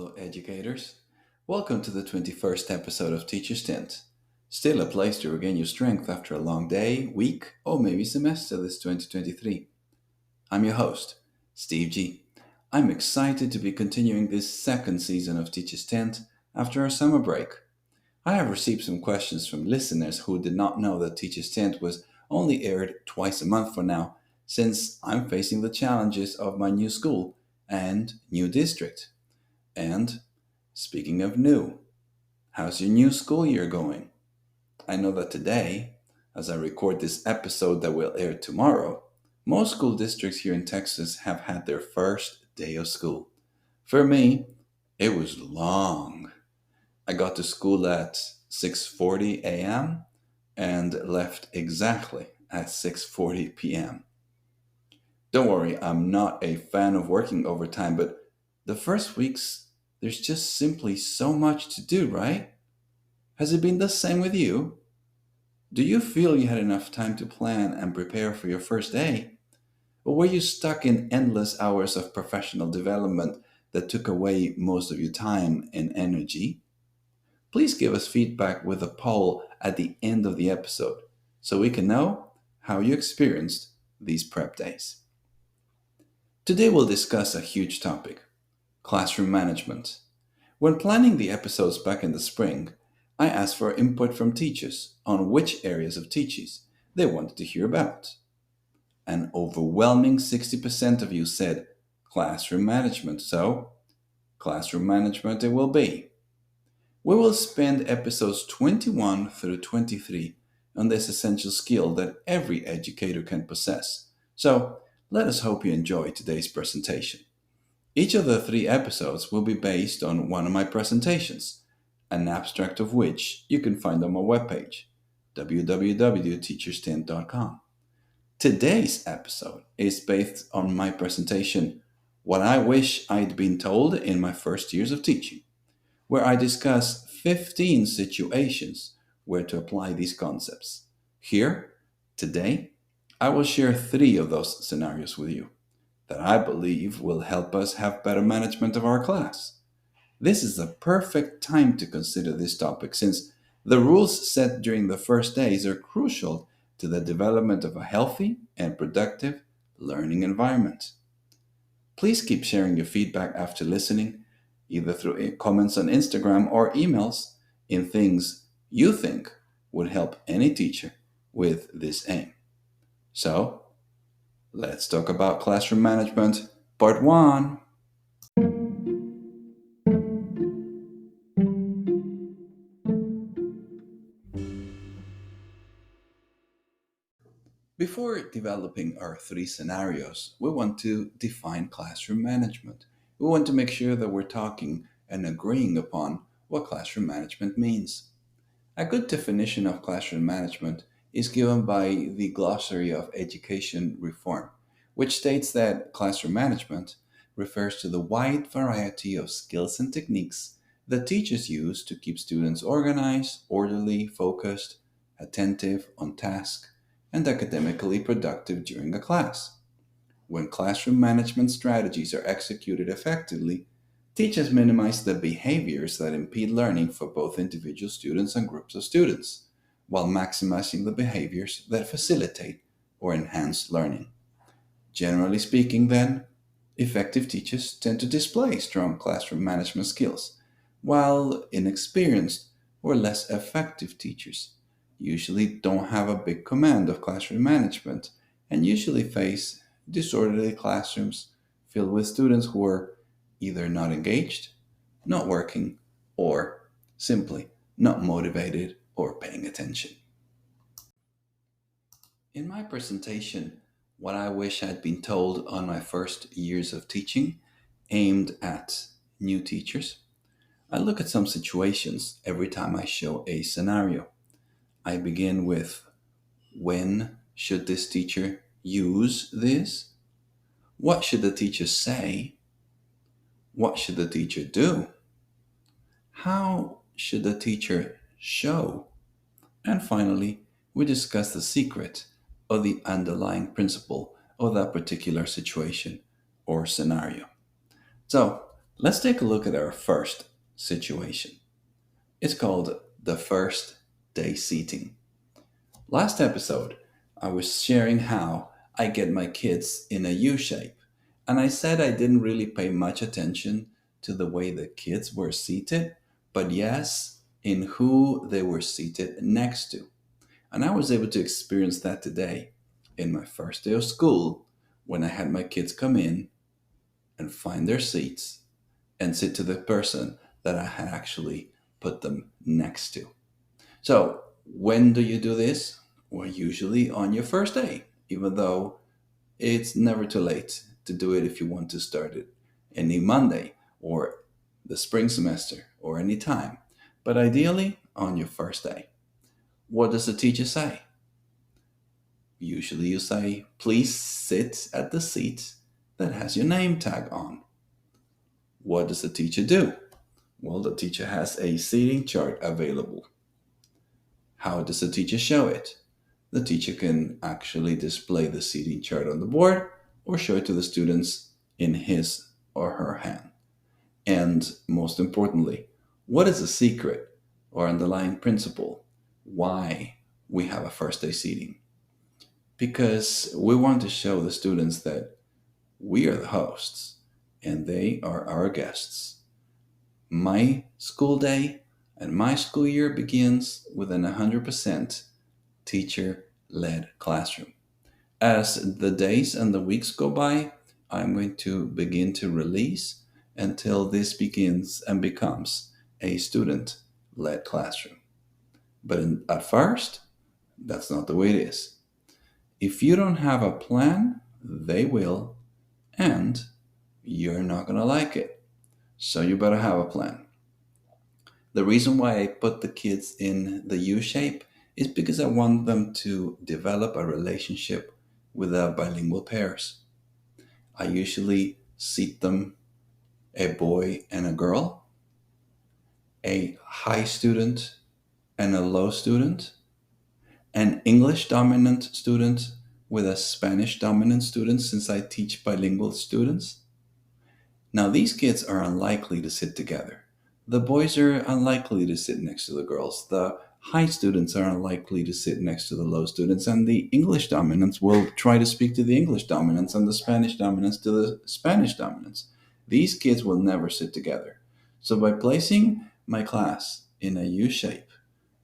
fellow educators. Welcome to the 21st episode of Teacher's Tent. Still a place to regain your strength after a long day, week, or maybe semester this 2023. I'm your host, Steve G. I'm excited to be continuing this second season of Teacher's Tent after our summer break. I have received some questions from listeners who did not know that Teacher's Tent was only aired twice a month for now, since I'm facing the challenges of my new school and new district. And speaking of new, how's your new school year going? I know that today, as I record this episode that will air tomorrow, most school districts here in Texas have had their first day of school. For me, it was long. I got to school at 6:40 a.m. and left exactly at 6:40 p.m. Don't worry, I'm not a fan of working overtime, but the first weeks, there's just simply so much to do, right? Has it been the same with you? Do you feel you had enough time to plan and prepare for your first day? Or were you stuck in endless hours of professional development that took away most of your time and energy? Please give us feedback with a poll at the end of the episode so we can know how you experienced these prep days. Today we'll discuss a huge topic: classroom management. When planning the episodes back in the spring, I asked for input from teachers on which areas of teachings they wanted to hear about. An overwhelming 60% of you said classroom management, so classroom management it will be. We will spend episodes 21 through 23 on this essential skill that every educator can possess. So let us hope you enjoy today's presentation. Each of the three episodes will be based on one of my presentations, an abstract of which you can find on my webpage, www.teacherstent.com. Today's episode is based on my presentation, What I Wish I'd Been Told in My First Years of Teaching, where I discuss 15 situations where to apply these concepts. Here, today, I will share 3 of those scenarios with you that I believe will help us have better management of our class. This is the perfect time to consider this topic since the rules set during the first days are crucial to the development of a healthy and productive learning environment. Please keep sharing your feedback after listening, either through comments on Instagram or emails, in things you think would help any teacher with this aim. So, let's talk about classroom management, part 1. Before developing our 3 scenarios, we want to define classroom management. We want to make sure that we're talking and agreeing upon what classroom management means. A good definition of classroom management is given by the Glossary of Education Reform, which states that classroom management refers to the wide variety of skills and techniques that teachers use to keep students organized, orderly, focused, attentive, on task, and academically productive during a class. When classroom management strategies are executed effectively, teachers minimize the behaviors that impede learning for both individual students and groups of students, while maximizing the behaviors that facilitate or enhance learning. Generally speaking, then, effective teachers tend to display strong classroom management skills, while inexperienced or less effective teachers usually don't have a big command of classroom management and usually face disorderly classrooms filled with students who are either not engaged, not working, or simply not motivated or paying attention. In my presentation, What I Wish I'd Been Told on My First Years of Teaching, aimed at new teachers, I look at some situations every time I show a scenario. I begin with, when should this teacher use this? What should the teacher say? What should the teacher do? How should the teacher show? And finally, we discuss the secret or the underlying principle of that particular situation or scenario. So, Let's take a look at our first situation. It's called the first day seating. Last episode, I was sharing how I get my kids in a U shape, and I said I didn't really pay much attention to the way the kids were seated, but yes, in who they were seated next to. And I was able to experience that today in my first day of school when I had my kids come in and find their seats and sit to the person that I had actually put them next to. So, when do you do this? Well, usually on your first day, even though it's never too late to do it if you want to start it any Monday or the spring semester or any time. But ideally, on your first day. What does the teacher say? Usually you say, please sit at the seat that has your name tag on. What does the teacher do? Well, the teacher has a seating chart available. How does the teacher show it? The teacher can actually display the seating chart on the board or show it to the students in his or her hand. And most importantly, what is the secret or underlying principle why we have a first day seating? Because we want to show the students that we are the hosts and they are our guests. My school day and my school year begins with an 100% teacher led classroom. As the days and the weeks go by, I'm going to begin to release until this begins and becomes a student led classroom. But at first, that's not the way it is. If you don't have a plan, they will, and you're not going to like it. So you better have a plan. The reason why I put the kids in the U shape is because I want them to develop a relationship with the bilingual pairs. I usually seat them a boy and a girl, a high student and a low student, an English dominant student with a Spanish dominant student since I teach bilingual students. Now, these kids are unlikely to sit together. The boys are unlikely to sit next to the girls. The high students are unlikely to sit next to the low students, and the English dominants will try to speak to the English dominants and the Spanish dominants to the Spanish dominants. These kids will never sit together. So, by placing my class in a U shape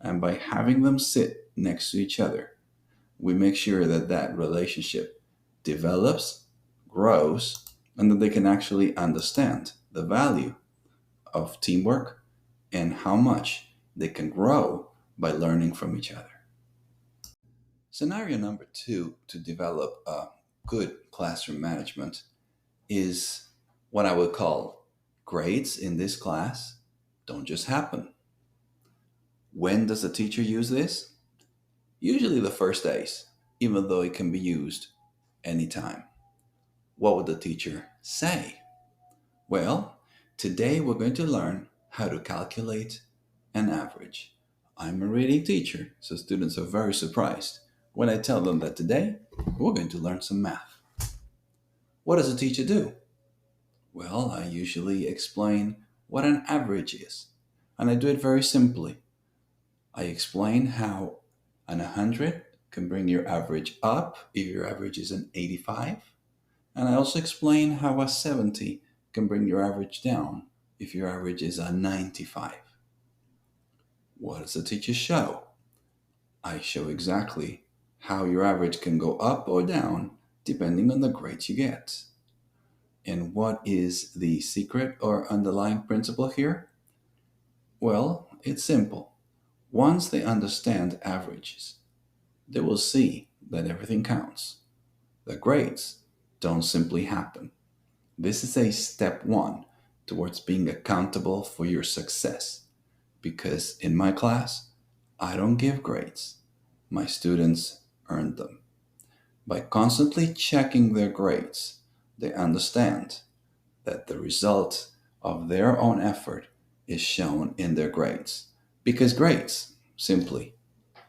and by having them sit next to each other, we make sure that that relationship develops, grows, and that they can actually understand the value of teamwork and how much they can grow by learning from each other. Scenario number two to develop a good classroom management is what I would call grades in this class don't just happen. When does the teacher use this? Usually the first days, even though it can be used anytime. What would the teacher say? Well, today we're going to learn how to calculate an average. I'm a reading teacher, so students are very surprised when I tell them that today we're going to learn some math. What does a teacher do? Well, I usually explain what an average is, and I do it very simply. I explain how an 100 can bring your average up if your average is an 85, and I also explain how a 70 can bring your average down if your average is a 95. What does the teacher show? I show exactly how your average can go up or down depending on the grades you get. And what is the secret or underlying principle here? Well, it's simple. Once they understand averages, they will see that everything counts. The grades don't simply happen. This is a step one towards being accountable for your success. Because in my class, I don't give grades. My students earn them. By constantly checking their grades, they understand that the result of their own effort is shown in their grades. Because grades simply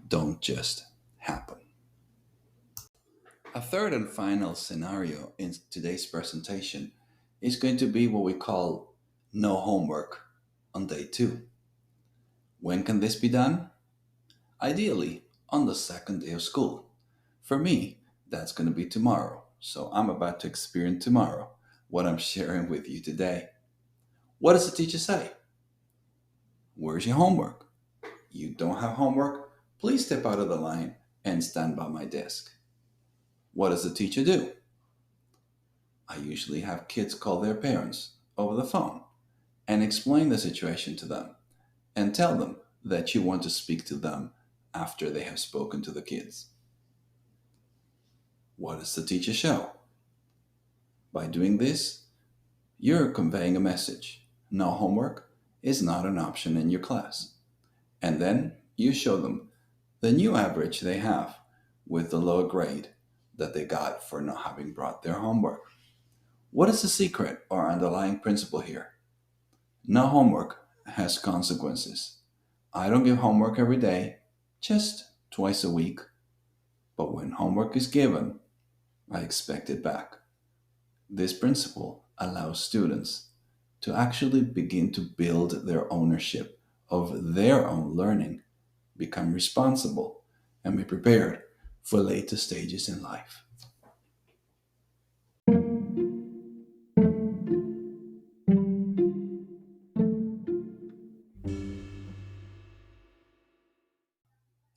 don't just happen. A third and final scenario in today's presentation is going to be what we call no homework on day 2. When can this be done? Ideally, on the second day of school. For me, that's going to be tomorrow, so I'm about to experience tomorrow what I'm sharing with you today. What does the teacher say? Where's your homework? You don't have homework? Please step out of the line and stand by my desk. What does the teacher do? I usually have kids call their parents over the phone and explain the situation to them and tell them that you want to speak to them after they have spoken to the kids. What does the teacher show? By doing this, you're conveying a message. No homework is not an option in your class. And then you show them the new average they have with the lower grade that they got for not having brought their homework. What is the secret or underlying principle here? No homework has consequences. I don't give homework every day, just twice a week. But when homework is given, I expect it back. This principle allows students to actually begin to build their ownership of their own learning, become responsible, and be prepared for later stages in life.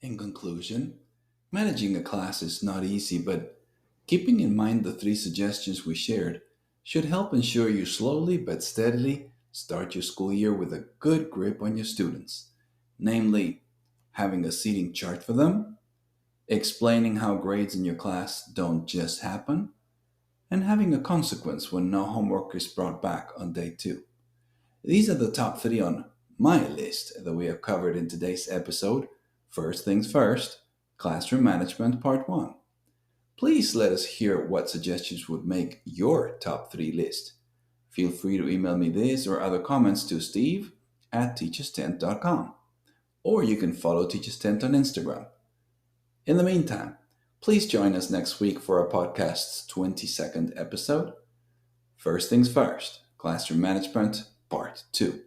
In conclusion, managing a class is not easy, but keeping in mind the 3 suggestions we shared should help ensure you slowly but steadily start your school year with a good grip on your students. Namely, having a seating chart for them, explaining how grades in your class don't just happen, and having a consequence when no homework is brought back on day 2. These are the top 3 on my list that we have covered in today's episode. First things first, classroom management part 1. Please let us hear what suggestions would make your top 3 list. Feel free to email me this or other comments to steve@teacherstent.com, or you can follow Teachers Tent on Instagram. In the meantime, please join us next week for our podcast's 22nd episode. First things first, classroom management part 2.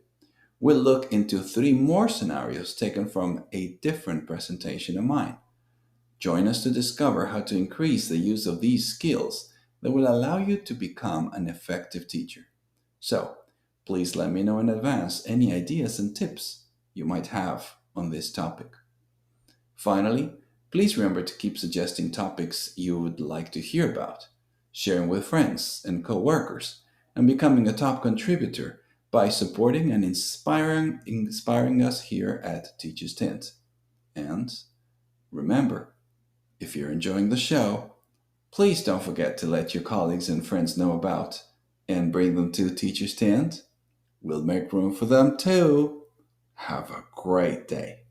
We'll look into 3 more scenarios taken from a different presentation of mine. Join us to discover how to increase the use of these skills that will allow you to become an effective teacher. So, please let me know in advance any ideas and tips you might have on this topic. Finally, please remember to keep suggesting topics you would like to hear about, sharing with friends and co-workers, and becoming a top contributor by supporting and inspiring us here at Teachers Tent. And remember, if you're enjoying the show, please don't forget to let your colleagues and friends know about and bring them to Teachers Tent. We'll make room for them too. Have a great day.